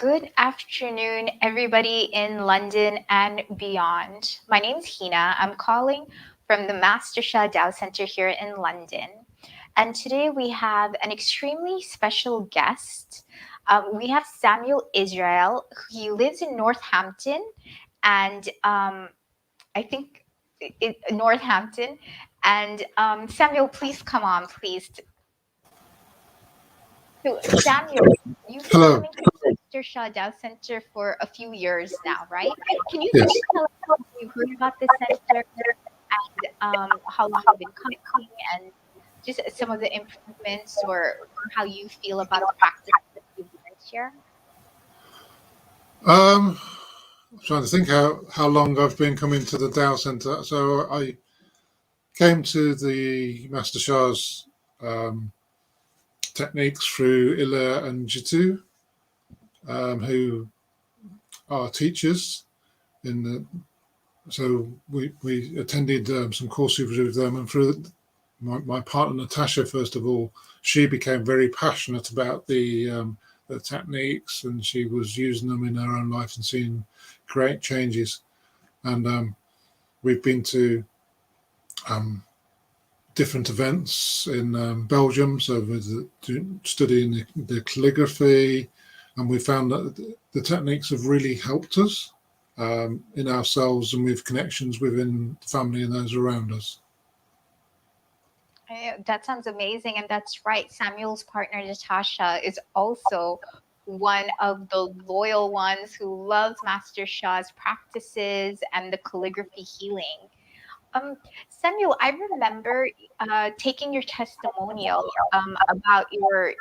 Good afternoon, everybody in London and beyond. My name is Hina. I'm calling from the DOW Center here in London. And today we have an extremely special guest. We have Samuel Israel. He lives in Northampton, and I think Northampton. And Samuel, please come on, please. So, Samuel, you've been Hello. coming to the DOW Center for a few years now, right? Can you Yes. please tell us how you heard about the center and how long you've been coming and just some of the improvements or how you feel about the practice that you've learned here? I'm trying to think how long I've been coming to the DOW Center. So I came to the Master Shah's techniques through Ila and Jitu, who are teachers in the. So we attended some courses with them, and through my partner Natasha, first of all, she became very passionate about the techniques, and she was using them in her own life and seeing great changes. And we've been to different events in Belgium, so with studying the calligraphy, and we found that the techniques have really helped us in ourselves and with connections within the family and those around us. That sounds amazing, and that's right. Samuel's partner Natasha is also one of the loyal ones who loves Master Shah's practices and the calligraphy healing. Samuel, I remember taking your testimonial about your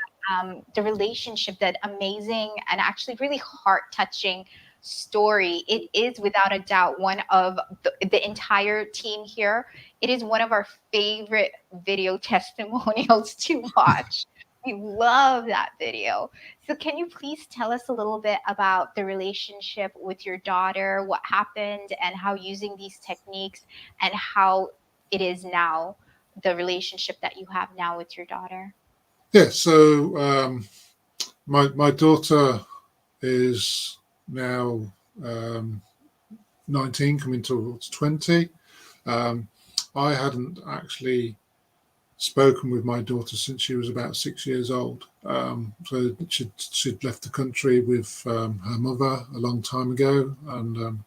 the relationship, that amazing and actually really heart-touching story. It is without a doubt one of the entire team here. It is one of our favorite video testimonials to watch. We love that video. So can you please tell us a little bit about the relationship with your daughter, what happened, and how using these techniques and how it is now, the relationship that you have now with your daughter? Yeah, so my daughter is now 19, coming towards 20. I hadn't actually spoken with my daughter since she was about 6 years old. So she'd left the country with her mother a long time ago, and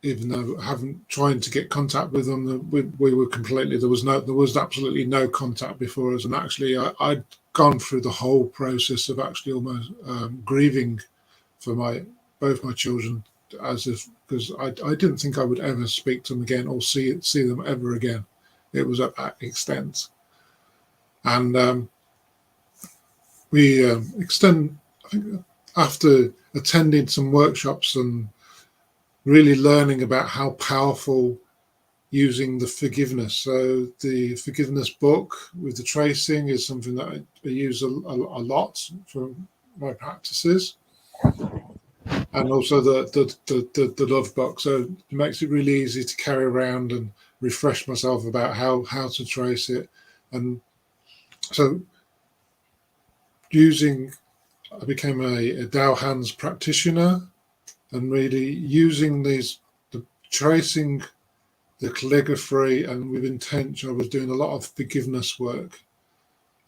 even though I haven't tried to get contact with them, we were completely, there was absolutely no contact before us. And actually I'd gone through the whole process of actually almost grieving for both my children, as if, because I didn't think I would ever speak to them again or see them ever again. It was at that extent. And we I think after attending some workshops and really learning about how powerful using the forgiveness. So the forgiveness book with the tracing is something that I use a lot for my practices. And also the love book. So it makes it really easy to carry around and refresh myself about how to trace it. And so I became a DOW hands practitioner, and really using tracing the calligraphy and with intention. I was doing a lot of forgiveness work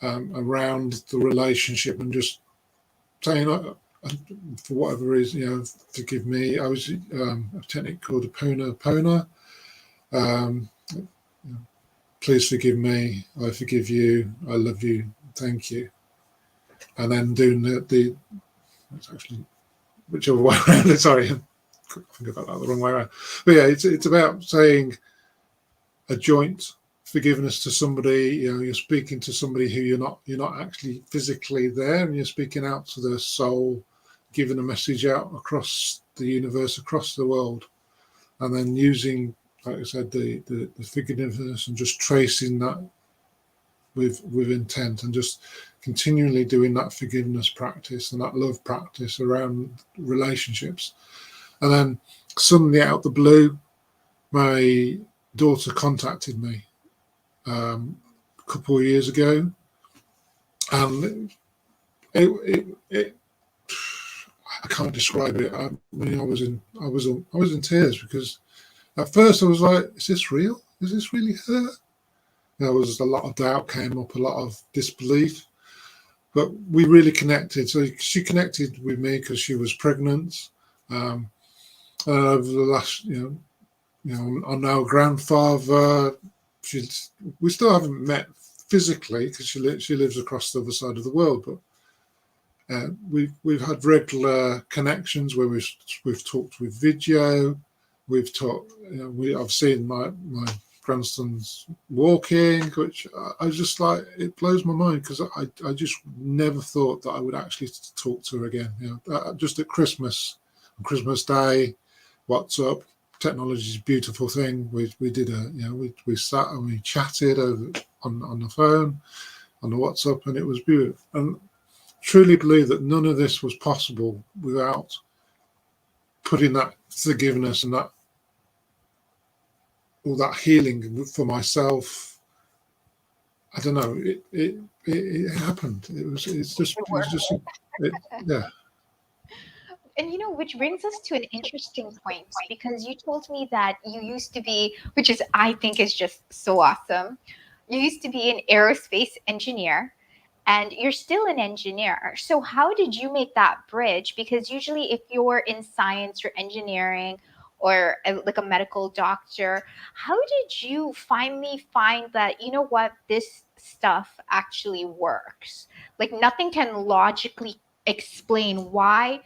around the relationship and just saying, for whatever reason, forgive me. I was a technique called a pona. Please forgive me. I forgive you. I love you. Thank you. And then doing it's actually whichever way around. Sorry, I think I got that the wrong way around. But yeah, it's about saying a joint forgiveness to somebody. You're speaking to somebody who you're not actually physically there, and you're speaking out to their soul, giving a message out across the universe, across the world, and then using, like I said, the forgiveness and just tracing that with intent, and just continually doing that forgiveness practice and that love practice around relationships. And then suddenly out of the blue, my daughter contacted me a couple of years ago, and it I can't describe it. I mean, I was in tears because at first I was like, "Is this real? Is this really her?" There was a lot of doubt came up, a lot of disbelief, but we really connected. So she connected with me because she was pregnant. And over the last, I'm now a grandfather. We still haven't met physically because she lives across the other side of the world, but we've had regular connections where we've talked with video. We've talked. I've seen my grandson's walking, which I was just like, it blows my mind because I just never thought that I would actually talk to her again. Just at Christmas, on Christmas Day, WhatsApp. Technology is a beautiful thing. We did we sat and we chatted over on the phone, on the WhatsApp, and it was beautiful. And truly believe that none of this was possible without putting that forgiveness and that all that healing for myself. I don't know. It happened. Yeah. And which brings us to an interesting point, because you told me that you used to be, which is, I think, is just so awesome. You used to be an aerospace engineer, and you're still an engineer. So how did you make that bridge? Because usually if you're in science or engineering or like a medical doctor, how did you finally find that, what, this stuff actually works? Like nothing can logically explain why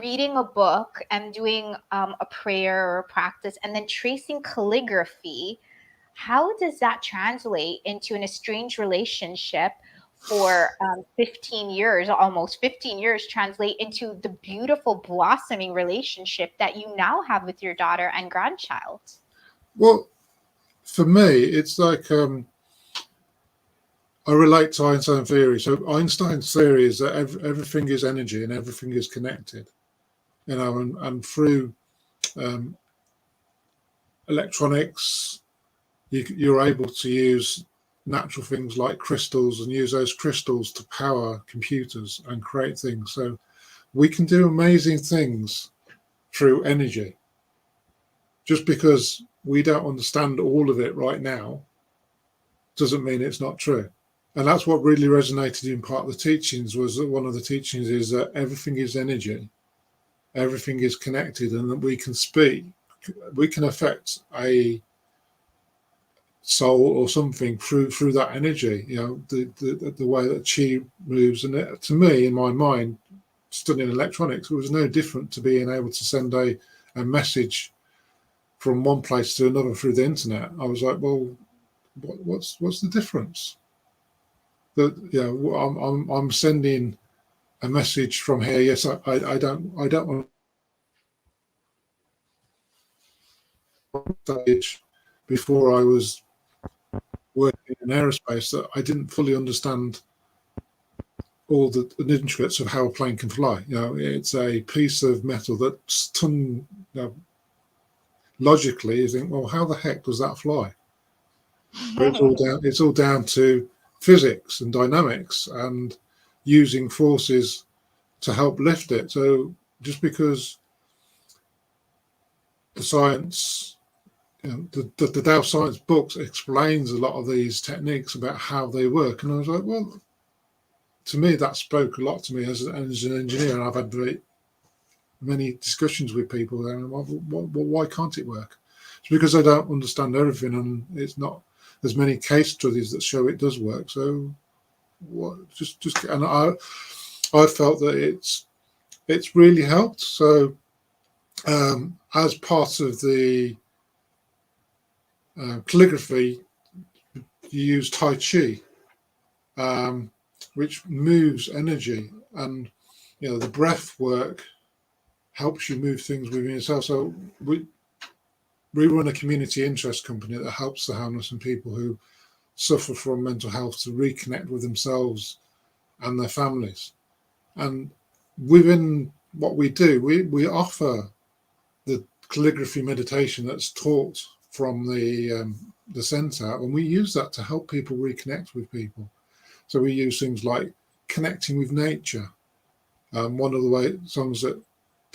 reading a book and doing a prayer or a practice and then tracing calligraphy, how does that translate into an estranged relationship for 15 years, almost 15 years, translate into the beautiful blossoming relationship that you now have with your daughter and grandchild? Well, for me, it's like I relate to Einstein's theory. So Einstein's theory is that everything is energy and everything is connected, and through electronics, you're able to use natural things like crystals and use those crystals to power computers and create things. So we can do amazing things through energy. Just because we don't understand all of it right now doesn't mean it's not true. And that's what really resonated in part of the teachings, was that one of the teachings is that everything is energy, everything is connected, and that we can speak, we can affect a soul or something through that energy. The way that chi moves. And to me, in my mind, studying electronics, it was no different to being able to send a message from one place to another through the internet. I was like, well, what's the difference? That I'm sending a message from here. Yes, I don't want stage before I was working in aerospace that I didn't fully understand all the intricacies of how a plane can fly. It's a piece of metal that's logically you think, well, how the heck does that fly? But it's all down to physics and dynamics and using forces to help lift it. So just because the science, the DOW science books explains a lot of these techniques about how they work, and I was like, well, to me that spoke a lot to me as an engineer, and I've had very many discussions with people going, well, why can't it work? It's because I don't understand everything, and it's not. There's many case studies that show it does work. So what? And I felt that it's really helped. So as part of the calligraphy, you use Tai Chi, which moves energy, and the breath work helps you move things within yourself. So we run a community interest company that helps the homeless and people who suffer from mental health to reconnect with themselves and their families. And within what we do, we offer the calligraphy meditation that's taught from the center, and we use that to help people reconnect with people. So we use things like connecting with nature. One of the songs that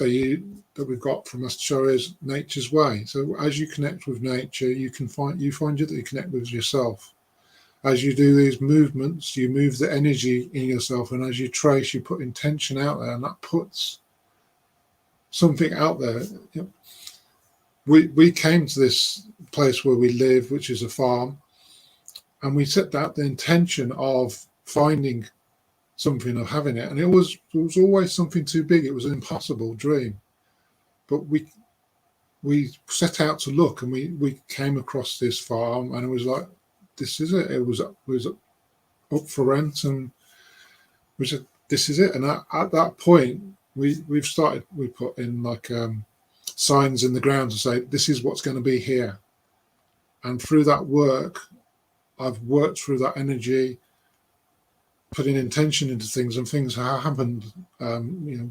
we've got from Master Shah is Nature's Way. So as you connect with nature, you find that you connect with yourself. As you do these movements, you move the energy in yourself, and as you trace, you put intention out there, and that puts something out there. We came to this place where we live, which is a farm, and we set out the intention of finding something, of having it, and it was always something too big. It was an impossible dream, but we set out to look, and we came across this farm, and it was like, this is it. It was up for rent, and we said, this is it. And at that point, we put in like signs in the ground to say, this is what's going to be here. And through that work, I've worked through that energy, putting intention into things, and things have happened.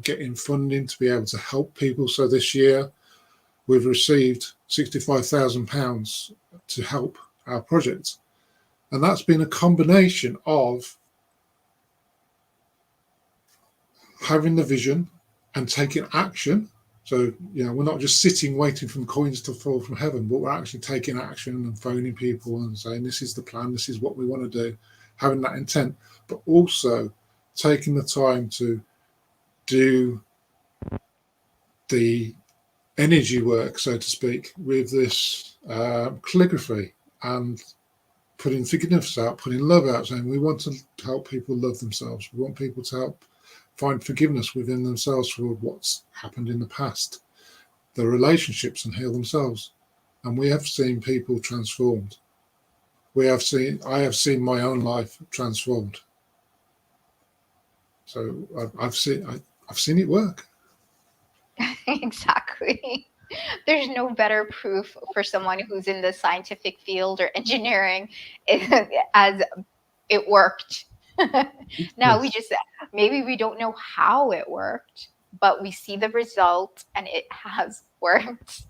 Getting funding to be able to help people. So this year, we've received £65,000 to help our project. And that's been a combination of having the vision and taking action. So, we're not just sitting waiting for coins to fall from heaven, but we're actually taking action and phoning people and saying, this is the plan, this is what we want to do, having that intent, but also taking the time to do the energy work, so to speak, with this calligraphy, and putting forgiveness out, putting love out, saying we want to help people love themselves. We want people to help find forgiveness within themselves for what's happened in the past, their relationships, and heal themselves. And we have seen people transformed. I have seen my own life transformed. So I've seen it work. Exactly. There's no better proof for someone who's in the scientific field or engineering as it worked. Now we Yes. just, maybe we don't know how it worked, but we see the result and it has worked.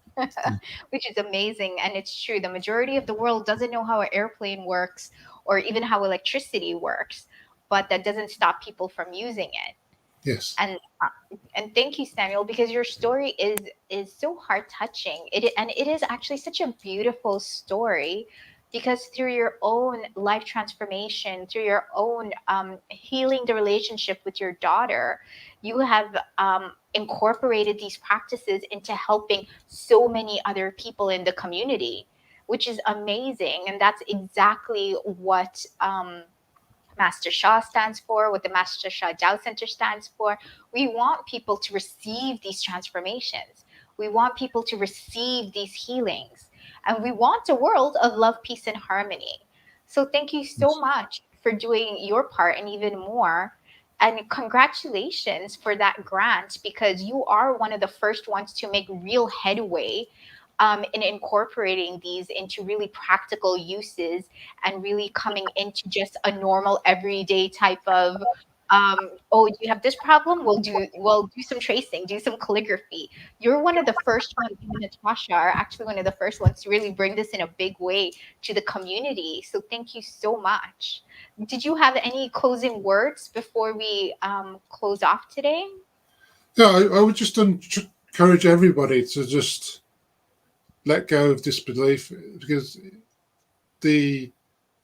Which is amazing. And it's true. The majority of the world doesn't know how an airplane works or even how electricity works, but that doesn't stop people from using it. Yes. And thank you, Samuel, because your story is so heart touching. It is actually such a beautiful story, because through your own life transformation, through your own healing the relationship with your daughter, you have incorporated these practices into helping so many other people in the community, which is amazing. And that's exactly what Master Shah stands for, what the Master Shah DOW Center stands for. We want people to receive these transformations. We want people to receive these healings. And we want a world of love, peace, and harmony. So thank you so Yes. much for doing your part and even more. And congratulations for that grant, because you are one of the first ones to make real headway in incorporating these into really practical uses and really coming into just a normal everyday type of oh, do you have this problem? We'll do some tracing, do some calligraphy. You're one of the first ones, you and Natasha are actually one of the first ones to really bring this in a big way to the community. So thank you so much. Did you have any closing words before we close off today? Yeah, I would just encourage everybody to just let go of disbelief, because the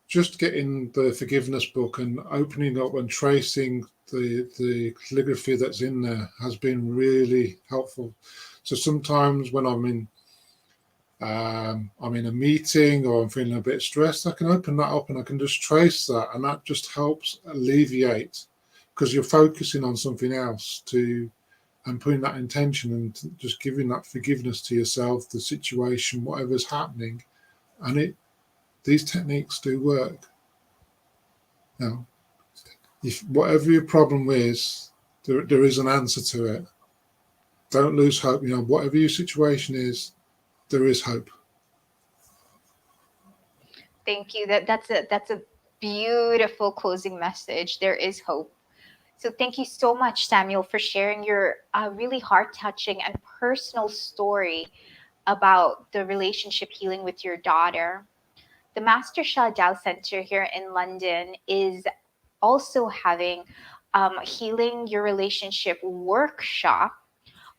just getting the forgiveness book and opening up and tracing the calligraphy that's in there has been really helpful. So sometimes when I'm in a meeting or I'm feeling a bit stressed, I can open that up and I can just trace that, and that just helps alleviate, because you're focusing on something else and putting that intention and just giving that forgiveness to yourself, the situation, whatever's happening, and these techniques do work. Now, if whatever your problem is, there is an answer to it. Don't lose hope. Whatever your situation is, there is hope. Thank you. That's a beautiful closing message. There is hope. So thank you so much, Samuel, for sharing your really heart touching and personal story about the relationship healing with your daughter. The Master Shah DOW Center here in London is also having Healing Your Relationship workshop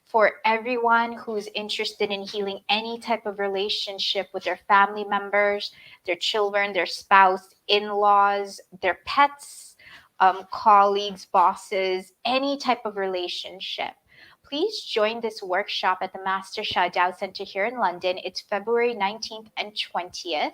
for everyone who's interested in healing any type of relationship with their family members, their children, their spouse, in laws, their pets, colleagues, bosses, any type of relationship. Please join this workshop at the Master Sha DOW Center here in London. It's February 19th and 20th.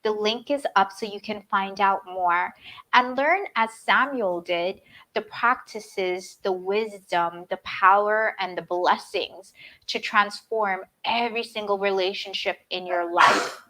The link is up so you can find out more and learn, as Samuel did, the practices, the wisdom, the power, and the blessings to transform every single relationship in your life.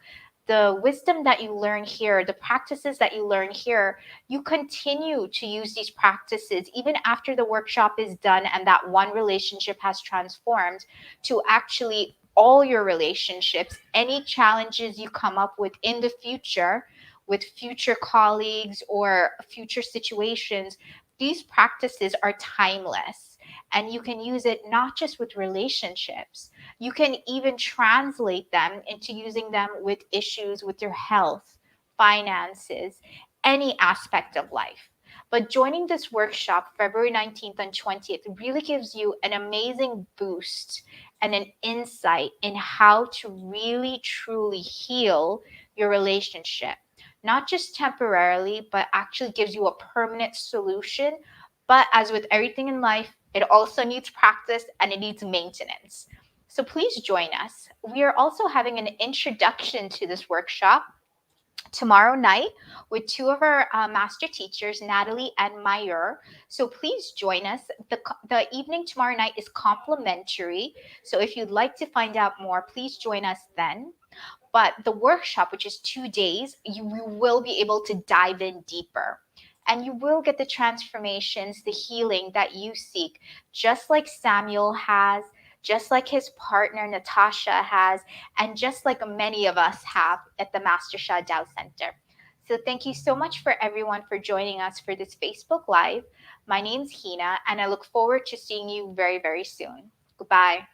The wisdom that you learn here, the practices that you learn here, you continue to use these practices even after the workshop is done and that one relationship has transformed to actually all your relationships, any challenges you come up with in the future with future colleagues or future situations. These practices are timeless and you can use it not just with relationships, you can even translate them into using them with issues with your health, finances, any aspect of life. But joining this workshop February 19th and 20th really gives you an amazing boost and an insight in how to really truly heal your relationship. Not just temporarily, but actually gives you a permanent solution. But as with everything in life, it also needs practice and it needs maintenance. So please join us. We are also having an introduction to this workshop tomorrow night with two of our master teachers, Natalie and Mayur. So please join us. The evening tomorrow night is complimentary. So if you'd like to find out more, please join us then. But the workshop, which is 2 days, you will be able to dive in deeper. And you will get the transformations, the healing that you seek, just like Samuel has, just like his partner Natasha has, and just like many of us have at the Master Sha DOW Center. So thank you so much for everyone for joining us for this Facebook Live. My name's Hina, and I look forward to seeing you very, very soon. Goodbye.